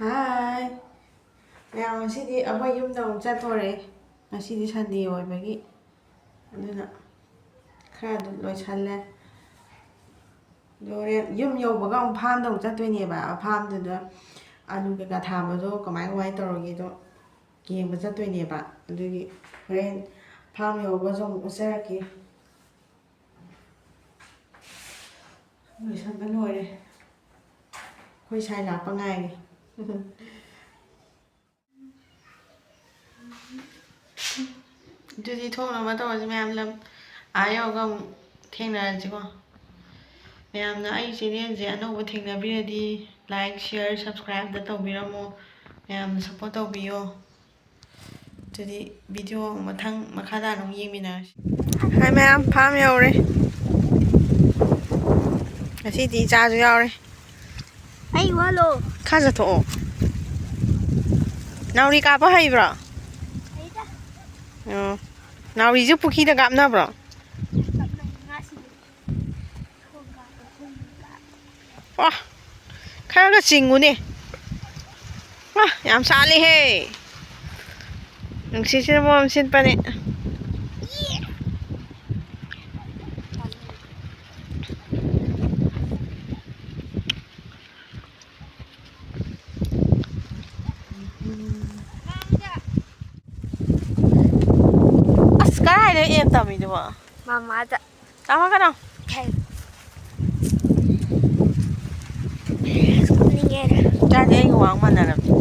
ꯍꯥꯏ ꯃꯌꯥꯝ ꯉꯁꯤꯗꯤ ꯑꯩꯈꯣꯏ ꯌꯨꯝꯗ ꯑꯃꯨꯛ ꯆꯠꯊꯣꯔꯛꯑꯦ ꯉꯁꯤꯗꯤ ꯁꯟꯗꯦ ꯑꯣꯏꯕꯒꯤ ꯑꯗꯨꯅ ꯈꯔ ꯑꯗꯨꯝ ꯂꯣꯏꯁꯜꯂꯦ ꯍꯣꯔꯦꯟ ꯌꯨꯝ ꯌꯧꯕꯒ ꯑꯃꯨꯛ ꯐꯥꯔꯝꯗ ꯑꯃꯨꯛ ꯆꯠꯇꯣꯏꯅꯦꯕ ꯐꯥꯔꯝꯗꯨꯗ ꯑꯂꯨ ꯀꯩꯀꯥ ꯊꯥꯕꯗꯣ ꯀꯃꯥꯏ ꯇꯧꯔꯒꯦꯗꯣ ꯌꯦꯡꯕ ꯆꯠꯇꯣꯏꯅꯦꯕ ꯑꯗꯨꯒꯤ ꯍꯣꯔꯦꯟ ꯐꯥꯔꯝ ꯌꯧꯕꯒꯁꯨ ꯑꯃꯨꯛ ꯎꯠꯆꯔꯛꯀꯦ ꯂꯣꯏꯁꯟꯕ ꯂꯣꯏꯔꯦ ꯑꯩꯈꯣꯏ ꯁꯥꯏ ꯂꯥꯛꯄ ꯉꯥꯏꯔꯤ ꯑꯗꯨꯗꯤ ꯊꯣꯡꯅꯕ ꯇꯧꯔꯁꯤ ꯃꯌꯥꯝ ꯂꯝ ꯌꯧꯔꯒ ꯑꯃꯨꯛ ꯊꯦꯡꯅꯔꯁꯤꯀꯣ ꯃꯌꯥꯝꯅ ꯑꯩ ꯆꯦꯅꯦꯜꯁꯦ ꯑꯅꯧꯕ ꯊꯦꯡꯅꯕꯤꯔꯗꯤ ꯂꯥꯏꯛ ꯁꯤꯌꯔ ꯁꯕꯁꯀ꯭ꯔꯥꯏꯕꯇ ꯇꯧꯕꯤꯔꯝꯃꯣ ꯃꯌꯥꯝꯅ ꯁꯞꯄꯣꯔꯠ ꯇꯧꯕꯤꯌꯣ ꯑꯗꯨꯗꯤ ꯚꯤꯗꯤꯑꯣ ꯃꯈꯥ ꯇꯥꯅ ꯑꯃꯨꯛ ꯌꯦꯡꯃꯤꯟꯅꯔꯁꯤ ꯍꯥꯏ ꯃꯌꯥꯝ ꯐꯥꯔꯝ ꯌꯧꯔꯦ ꯉꯁꯤꯗꯤ ꯏꯆꯥꯁꯨ ꯌꯥꯎꯔꯦ ꯑꯩ ꯋꯥꯂꯣ ꯈꯔ ꯆꯠꯊꯣꯛꯑꯣ ꯅꯥꯎꯔꯤ ꯀꯥꯞꯄ ꯍꯩꯕ꯭ꯔꯣ ꯑꯣ ꯅꯥꯎꯔꯤꯁꯨ ꯄꯨꯈ꯭ꯔꯤꯗ ꯀꯥꯞꯅꯕ꯭ꯔꯣ ꯑꯣ ꯈꯔꯒ ꯆꯤꯡꯉꯨꯅꯦ ꯌꯥꯝ ꯁꯥꯠꯂꯤꯍꯦ ꯅꯨꯡꯁꯤꯠꯁꯤꯅ ꯃꯔꯣꯝ ꯁꯤꯠꯄꯅꯦ ꯑꯁ ꯀꯔꯥꯏꯗ ꯑꯦꯝ ꯇꯝꯃꯤꯗꯨꯕꯣ ꯃꯃꯥꯗ ꯇꯝꯃꯛꯀꯅꯣ ꯆꯥꯗꯤ ꯑꯩꯒ ꯋꯥꯡ ꯃꯥꯟꯅꯔꯕꯅꯤ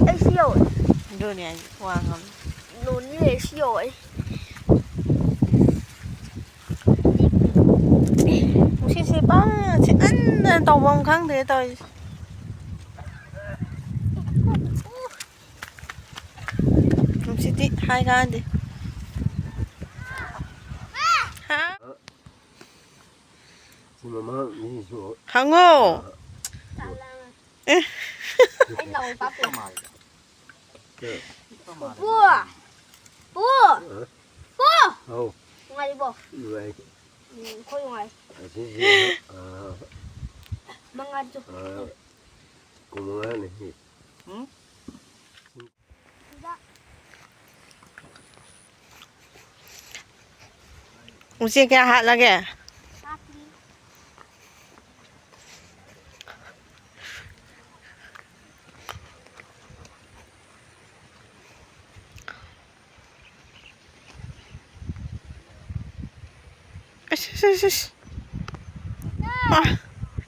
ꯑꯩꯁꯨ ꯌꯧꯋꯦ ꯑꯗꯨꯅꯦ ꯑꯩ ꯋꯥꯡꯉꯝꯅꯤ ꯅꯣꯅꯤ ꯑꯩꯁꯨ ꯌꯧꯋꯦ ꯅꯨꯡꯁꯤꯠ ꯁꯤꯠꯃꯟꯗꯅ ꯇꯧꯐꯝ ꯈꯪꯗ꯭ꯔꯦ ꯇꯧꯔꯤꯁꯦ ꯅꯨꯡꯁꯤꯠꯇꯤ ꯍꯥꯏ ꯀꯥꯟꯗꯦ ꯍꯪꯉꯣ ꯅꯨꯡꯉꯥꯏꯔꯤꯕꯣ ꯑꯩꯈꯣꯏ ꯅꯨꯡꯉꯥꯏ ꯃꯉꯥꯁꯨ ꯎꯆꯦꯛ ꯀꯌꯥ ꯍꯥꯠꯂꯒꯦ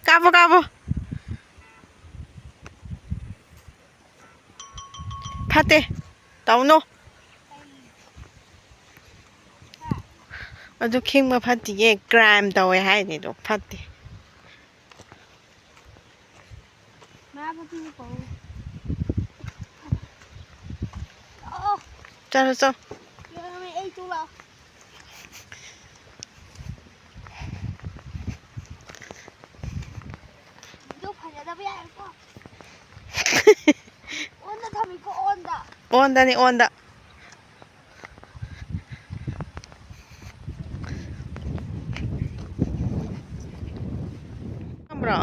ꯀꯥꯞꯄꯣ ꯐꯠꯇꯦ ꯇꯧꯅꯣ ꯑꯗꯨ ꯈꯤꯡꯕ ꯐꯠꯇꯤꯌꯦ ꯀ꯭ꯔꯥꯏꯝ ꯇꯧꯋꯦ ꯍꯥꯏꯅꯤ ꯑꯗꯣ ꯐꯠꯇꯦ ꯆꯠꯂꯣ ꯑꯣꯟꯗꯅꯤ ꯑꯣꯟꯗ ꯈꯪꯕ꯭ꯔꯣ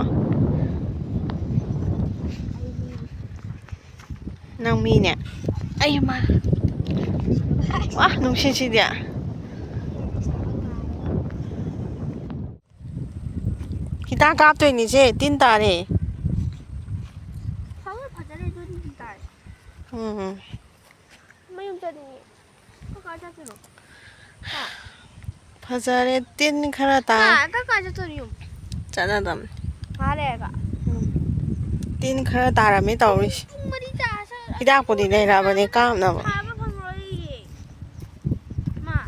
ꯅꯪ ꯃꯤꯅꯦ ꯑꯩꯃ ꯋꯥ ꯅꯨꯡꯁꯤꯠꯁꯤꯗꯤ ꯍꯤꯗꯥꯛ ꯀꯥꯞꯇꯣꯏꯅꯤꯁꯦ ꯇꯤꯟ ꯇꯥꯔꯦ ꯃꯌꯨꯝ ꯆꯠꯅꯤꯡꯉꯦ ꯀꯀꯥ ꯆꯠꯇꯣꯏꯔꯣ ꯐꯖꯔꯦ ꯇꯤꯟ ꯈꯔ ꯇꯥꯏ ꯀꯀꯥ ꯆꯠꯇꯣꯏꯅꯣ ꯌꯨꯝ ꯆꯠꯅꯗꯝꯅꯤ ꯉꯥꯏꯍꯥꯛ ꯂꯩꯔꯒ ꯇꯤꯟ ꯈꯔ ꯇꯥꯔꯝꯃꯤ ꯇꯧꯔꯤꯁꯦ ꯄꯨꯡ ꯃꯔꯤ ꯇꯥꯔ ꯍꯤꯗꯥꯛꯄꯨꯗꯤ ꯂꯩꯔꯛꯑꯕꯅꯦ ꯀꯥꯞꯅꯕ ꯁꯥꯕ ꯐꯪꯉꯔꯣꯏꯌꯦ ꯃꯥ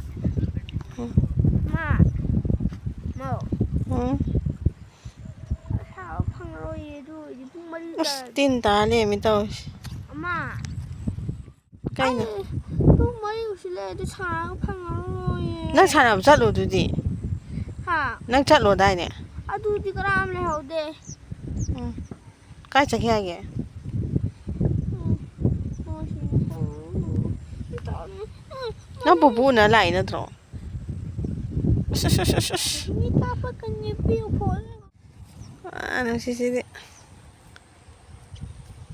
ꯁꯥꯕ ꯐꯪꯉꯔꯣꯏꯌꯦ ꯑꯗꯨ ꯑꯣꯏꯔꯗꯤ ꯄꯨꯡ ꯃꯔꯤ ꯑꯁ ꯇꯤꯟ ꯇꯥ ꯂꯩꯔꯝꯃꯤ ꯇꯧꯔꯤꯁꯦ ꯑꯃ ꯀꯩꯅꯣ ꯄꯨꯡ ꯃꯔꯤ ꯂꯩꯔꯗꯤ ꯁꯥꯕ ꯐꯪꯉꯔꯣꯏꯌꯦ ꯅꯪ ꯁꯥꯟꯅꯕ ꯆꯠꯂꯨꯗꯨꯗꯤ ꯅꯪ ꯆꯠꯂꯣꯗꯥꯏꯅꯦ ꯑꯗꯨꯗꯤ ꯀꯅꯥꯝ ꯂꯩꯍꯧꯗꯦ ꯀꯥꯏ ꯆꯠꯈꯤ ꯍꯥꯏꯒꯦ ꯅꯪ ꯄꯨꯄꯨ ꯎꯅ ꯂꯥꯛꯏ ꯅꯠꯇ꯭ꯔꯣ ꯅꯨꯡꯁꯤꯠꯁꯤꯗꯤ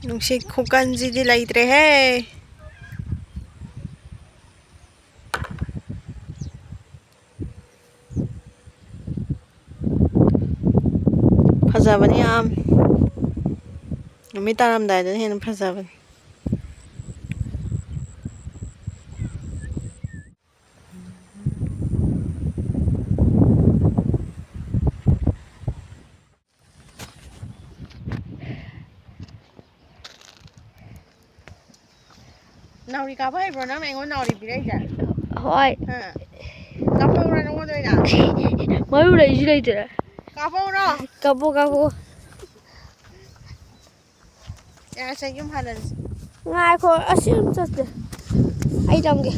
ꯅꯨꯡꯁꯤꯠ ꯈꯨꯀꯟꯁꯤꯗꯤ ꯂꯩꯇ꯭ꯔꯦꯍꯦ ꯐꯖꯕꯅꯤ ꯌꯥꯝ ꯅꯨꯃꯤꯠ ꯇꯥꯔꯝꯗꯥꯏꯗꯅ ꯍꯦꯟꯅ ꯐꯖꯕꯅꯤ ꯅꯥꯎꯔꯤ ꯀꯥꯞꯄ ꯍꯩꯕ꯭ꯔꯣ ꯅꯪꯅ ꯑꯩꯉꯣꯟꯗ ꯅꯥꯎꯔꯤ ꯄꯤꯔꯛꯏꯁꯦ ꯍꯣꯏ ꯀꯥꯞꯄꯧꯔꯣ ꯅꯉꯣꯟꯗ ꯑꯣꯏꯅ ꯃꯔꯨ ꯂꯩꯁꯨ ꯂꯩꯇ꯭ꯔꯦ ꯀꯥꯞꯄꯧꯔꯣ ꯀꯥꯄꯣ ꯌꯥꯔꯁꯦ ꯌꯨꯝ ꯍꯜꯂꯁꯤ ꯉꯥꯏꯈꯣ ꯑꯁꯤ ꯑꯗꯨꯝ ꯆꯠꯁꯦ ꯑꯩ ꯇꯝꯒꯦ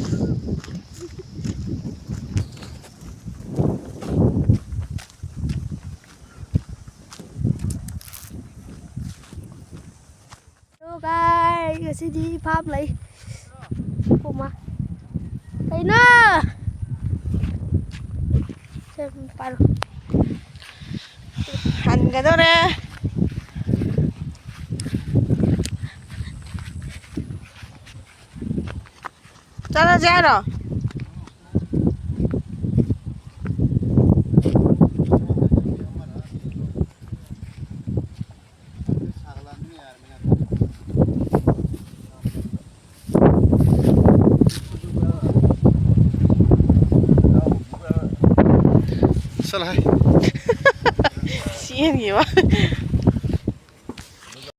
Guys, ngasithi ipap lay. Puma. Ay na! Paano? ꯍꯟꯒꯗꯧꯔꯦ ꯆꯠꯂꯁꯦ ꯍꯥꯏꯔꯣ चल है ꯆꯦꯟꯈꯤꯕ